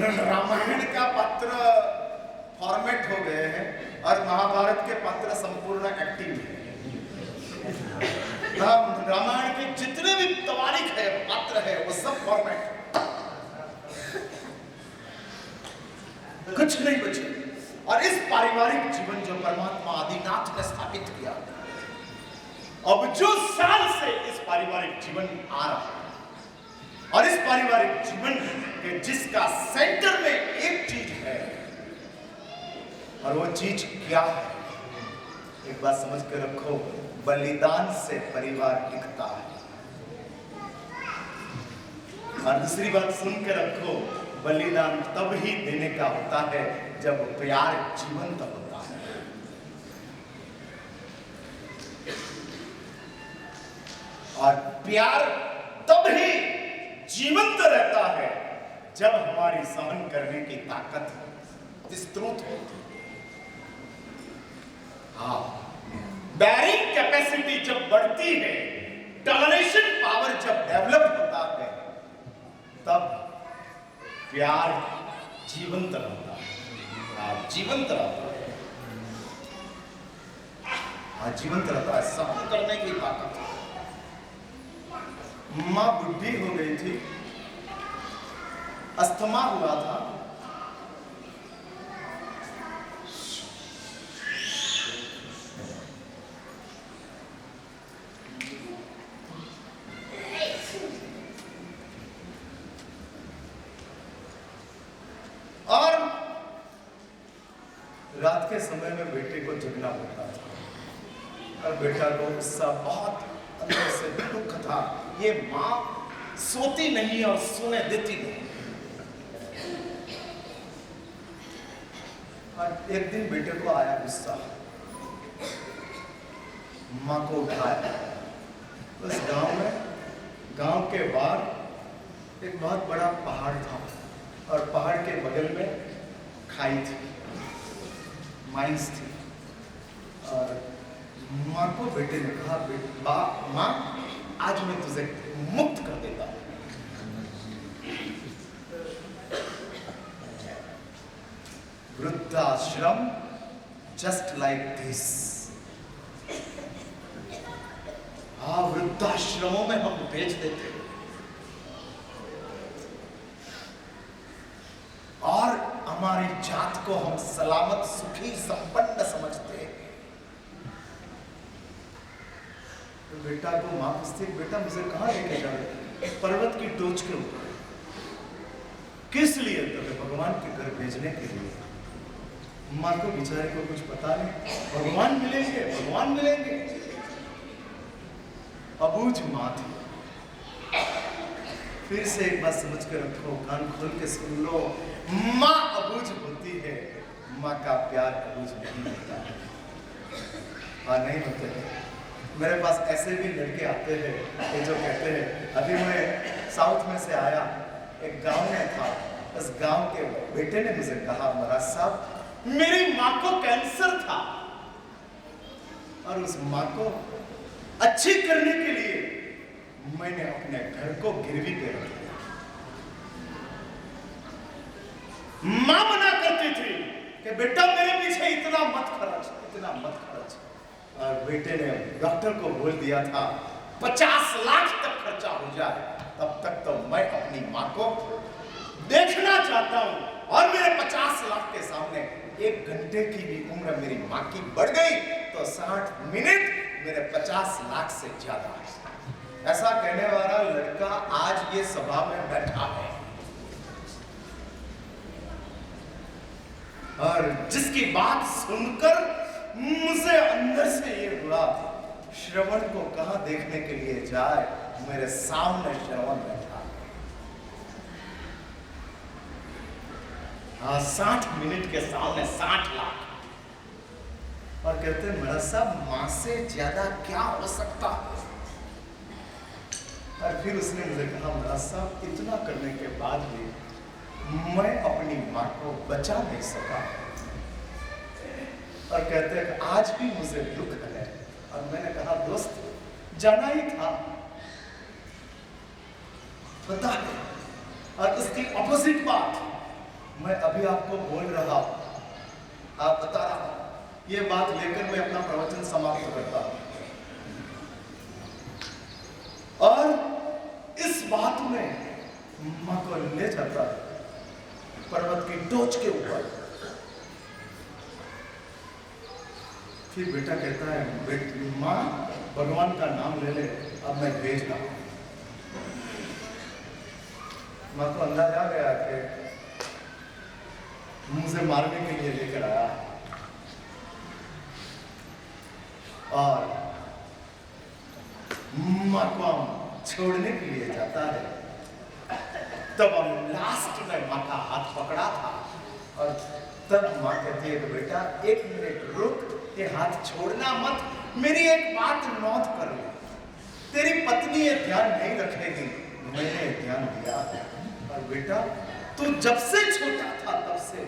रामायण का पात्र फॉर्मेट हो गए हैं और महाभारत के पात्र संपूर्ण एक्टिंग है। रामायण के जितने भी तवारीख है, पात्र है, वो सब फॉर्मेट, कुछ नहीं बचे। और इस पारिवारिक जीवन जो परमात्मा आदिनाथ ने स्थापित किया, अब जो साल से इस पारिवारिक जीवन आ रहा है, और इस पारिवारिक जीवन के जिसका सेंटर में एक चीज है, और वो चीज क्या है, एक बात समझ कर रखो, बलिदान से परिवार टिकता है। और दूसरी बात सुन कर रखो, बलिदान तब ही देने का होता है जब प्यार जीवंत होता है। और प्यार तब ही जीवंत रहता है जब हमारी सहन करने की ताकत विस्तृत होती है। हाँ, बैरिंग कैपेसिटी जब बढ़ती है, टॉलरेशन पावर जब डेवलप होता है, तब प्यार जीवंत रहता है। जीवंत रहता है, जीवंत रहता है, सहन करने की ताकत। मां बुढ़ी हो गई थी, अस्थमा हुआ था, और रात के समय में बेटे को जगना पड़ता था, और बेटा को गुस्सा बहुत अंदर से दुख था, ये मां सोती नहीं और सोने देती नहीं। और एक दिन बेटे को आया गुस्सा, मां को उठाया। उस गांव के बाहर एक बहुत बड़ा पहाड़ था, और पहाड़ के बगल में खाई थी, माइंस थी। और माँ को बेटे ने कहा, माँ आज मैं तुझे मुक्त कर देता हूं। वृद्धाश्रम जस्ट लाइक दिस। हाँ, वृद्धाश्रमों में हम भेज देते और हमारी जात को हम सलामत, सुखी, संपन्न समझते हैं। तो बेटा को मां पूछती, बेटा मुझे कहां लेके जा रहे? पर्वत की टोच के ऊपर। किस लिए? तो भगवान के घर भेजने के लिए। मां को बेचारे को कुछ पता नहीं, भगवान मिलेंगे, भगवान मिलेंगे। अबूझ मां थी। फिर से एक बात समझ कर रखो, कान खोल के सुन लो, मां अबूझ होती है, मां का प्यार अबूझ नहीं होता है। हाँ, नहीं होते हैं। मेरे पास ऐसे भी लड़के आते हैं कि जो कहते हैं, अभी मैं साउथ में से आया, एक गांव में था, उस गांव के बेटे ने मुझे कहा, महाराज साहब मेरी मां को कैंसर था, और उस मां को अच्छी करने के लिए मैंने अपने घर को गिरवी पे रख दिया। मां मना करती थी कि बेटा मेरे पीछे इतना मत खर्च, इतना मत खर्च। और बेटे ने डॉक्टर को बोल दिया था 50 लाख तक खर्चा हो जाए, तब तक तो मैं अपनी मां को देखना चाहता हूं। और मेरे 50 लाख के सामने 1 घंटे की भी उम्र मेरी मां की बढ़ गई तो 60 मिनट मेरे 50 लाख से ज्यादा है। ऐसा कहने वाला लड़का आज ये सभा में बैठा है, और जिसकी बात सुनकर मुझे अंदर से ये हुआ, श्रवण को कहां देखने के लिए जाए, मेरे सामने श्रवण बैठा। हाँ, 60 मिनट के सामने 60 लाख। और कहते हैं महाराज साहब मां से ज्यादा क्या हो सकता है? और फिर उसने मुझे कहा, महाराज साहब इतना करने के बाद भी मैं अपनी मां को बचा नहीं सका। और कहते हैं आज भी मुझे दुख है। और मैंने कहा दोस्त जाना ही था, पता है। और उसकी ऑपोजिट बात, मैं अभी आपको बोल रहा, आप बता रहा, ये बात लेकर मैं अपना प्रवचन समाप्त करता हूं। और इस बात में मां को ले जाता पर्वत की टोच के ऊपर। फिर बेटा कहता है, मां भगवान का नाम ले ले, अब मैं भेज रहा हूं। मां को अंदाजा आ गया कि मुझे मारने के लिए लेकर आया, और मां को हम छोड़ने के लिए जाता है। तब हम लास्ट में मां का हाथ पकड़ा था, और तब मां कहती है कि बेटा 1 मिनट रुक, ये हाथ छोड़ना मत, मेरी एक बात नोट कर ले। तेरी पत्नी ये ध्यान नहीं रखेगी, मैंने ध्यान दिया। और बेटा तू जब से छोटा था तब से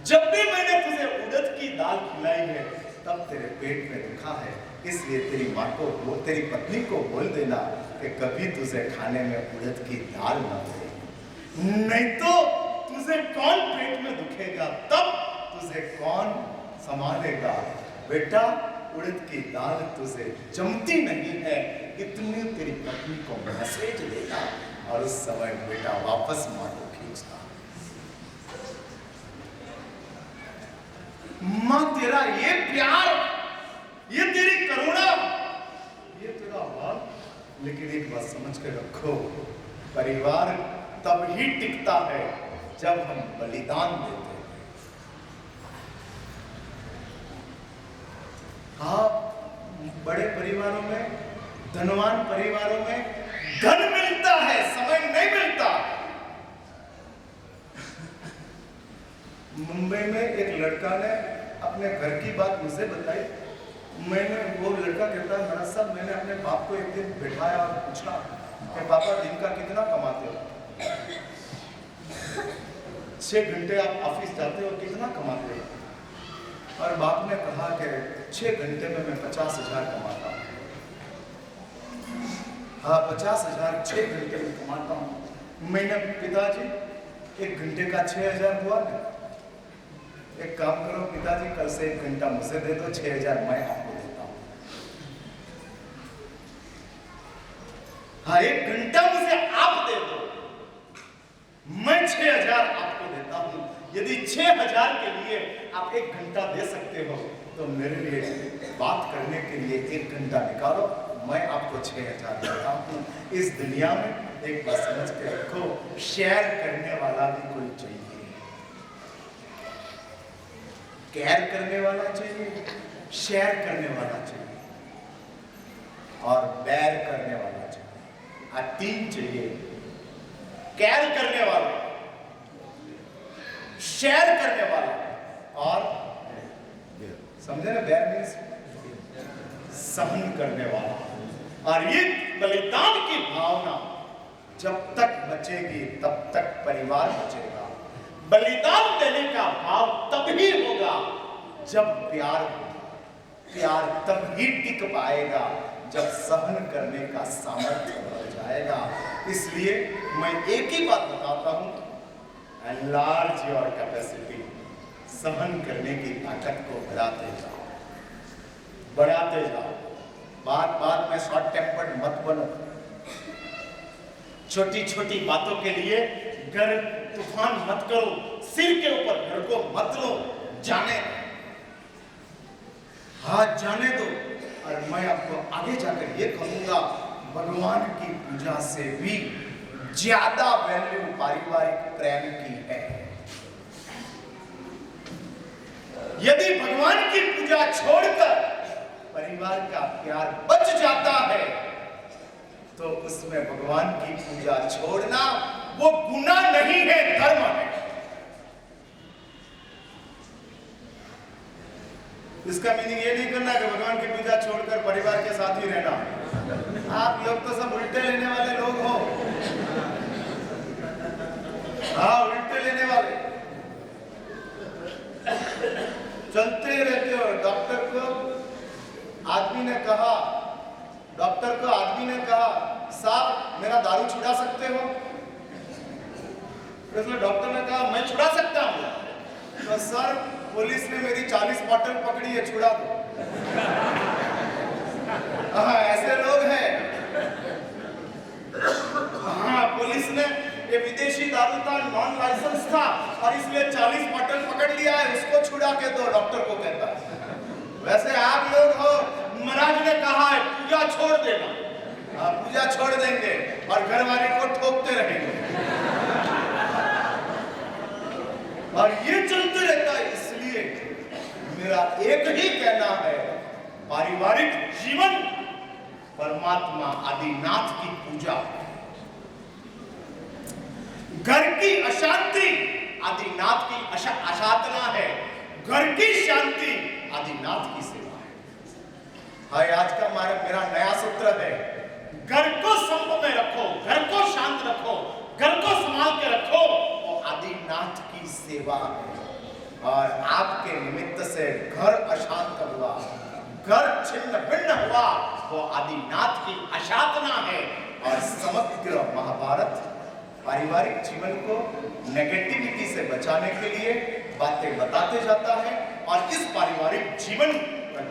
जब भी मैंने तुझे उड़द की दाल खिलाई है, तब तेरे पेट में दुखा है। इसलिए तेरी माँ को, तेरी पत्नी को बोल देना कि कभी तुझे खाने में उड़द की दाल न दे, नहीं तो तुझे कौन पेट में दुखेगा, तब तुझे कौन संभालेगा। बेटा उड़द की दाल तुझे जमती नहीं है, इतनी तेरी पत्नी को मैसेज देगा। और उस समय बेटा वापस माँ को खींचता। माँ तेरा ये प्यार, ये तेरी करुणा, ये तेरा भाव, लेकिन एक बात समझ के रखो, परिवार तब ही टिकता है जब हम बलिदान देते हैं। आप बड़े परिवारों में, धनवान परिवारों में धन मिलता है, समय नहीं मिलता। मुंबई में एक लड़का ने अपने घर की बात मुझे बताई। वो लड़का कहता है, महाराज साहब, मैंने अपने बाप को एक दिन बैठाया और पूछा कि पापा दिन का कितना कमाते हो? 6 घंटे आप ऑफिस जाते हो, कितना कमाते हो? और बाप ने कहा कि 6 घंटे में मैं 50,000 कमाता हूँ। हाँ, 50,000 6 घंटे में कमाता हूँ। मैंने पिताजी 1 घंटे का 6,000 हुआ ना? एक काम करो पिताजी, कल से 1 घंटा मुझे दे दो, 6,000 मैं आपको देता हूँ। हाँ, 1 घंटा मुझे आप दे दो, मैं 6,000 आपको देता हूँ। यदि 6,000 के लिए आप 1 घंटा दे सकते हो, तो मेरे लिए बात करने के लिए 1 घंटा निकालो, मैं आपको 6,000 देता हूँ। इस दुनिया में एक बात समझ के रखो, शेयर करने वाला भी कोई चाहिए, केयर करने वाला चाहिए, शेयर करने वाला चाहिए, और बैर करने वाला चाहिए। 3 चाहिए, केयर करने वाला, शेयर करने वाला, और समझे ना, बैर मीन्स सहन करने वाला। और ये बलिदान की भावना जब तक बचेगी तब तक परिवार बचेगा। बलिदान देने का भाव तब ही होगा जब प्यार हो। प्यार तब ही टिक पाएगा जब सहन करने का सामर्थ्य बढ़ जाएगा। इसलिए मैं एक ही बात बताता हूं, एनलार्ज योर कैपेसिटी। सहन करने की ताकत को बढ़ाते जाओ, बढ़ाते जाओ। बात बात में शॉर्ट टेम्पर्ड मत बनो। छोटी छोटी बातों के लिए घर तूफान मत करो, सिर के ऊपर घर को मत लो, जाने हाथ जाने दो। और मैं आपको आगे जाकर ये कहूंगा, भगवान की पूजा से भी ज्यादा वैल्यू पारिवारिक प्रेम की है। यदि भगवान की पूजा छोड़कर परिवार का प्यार बच जाता है, तो उसमें भगवान की पूजा छोड़ना वो गुनाह नहीं है, धर्म है। इसका मीनिंग ये नहीं करना कि भगवान की पूजा छोड़कर परिवार के साथ ही रहना। आप लोग तो सब उल्टे लेने वाले लोग हो। हाँ, उल्टे लेने वाले चलते रहते हो। डॉक्टर को आदमी ने कहा, साहब मेरा दारू छुड़ा सकते हो? इसलिए डॉक्टर ने कहा मैं छुड़ा सकता हूं। तो सर पुलिस ने मेरी 40 बॉटल पकड़ी है, छुड़ा दो। हाँ, ऐसे लोग हैं। हाँ, पुलिस ने, ये विदेशी दारू था, नॉन लाइसेंस था, और इसलिए 40 बॉटल पकड़ लिया है, उसको छुड़ा के दो, डॉक्टर को कहता है। वैसे आप लोग हो, महाराज ने कहा है पूजा छोड़ देना। पूजा छोड़ देंगे और घर वाले को ठोकते रहेंगे, और ये चलते रहता है। इसलिए मेरा एक ही कहना है, पारिवारिक जीवन परमात्मा आदिनाथ की पूजा, घर की अशांति आदिनाथ की असाधना है, घर की शांति आदिनाथ की सेवा है। हाय, आज का मेरा नया सूत्र है, घर को संप में रखो, घर को शांत रखो, घर को संभाल के रखो, वो आदिनाथ की सेवा है। और आपके निमित्त से घर अशांत हुआ, घर छिन्न भिन्न हुआ, वो आदिनाथ की अशाधना है। और समग्र महाभारत पारिवारिक जीवन को नेगेटिविटी से बचाने के लिए बातें बताते जाता है, और इस पारिवारिक जीवन,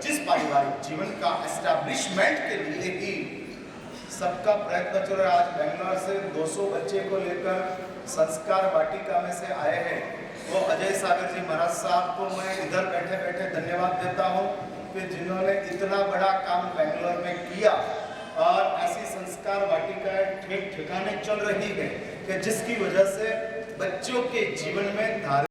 जिस पारिवारिक जीवन का एस्टैब्लिशमेंट के लिए ही सबका प्रयत्न चल रहा है। आज बेंगलोर से 200 बच्चे को लेकर संस्कार वाटिका में से आए हैं। वो अजय सागर जी महाराज साहब को मैं इधर बैठे बैठे धन्यवाद देता हूँ कि जिन्होंने इतना बड़ा काम बेंगलोर में किया, और ऐसी संस्कार वाटिकाएं ठीक ठिकाने चल रही है कि जिसकी वजह से बच्चों के जीवन में धार्मिक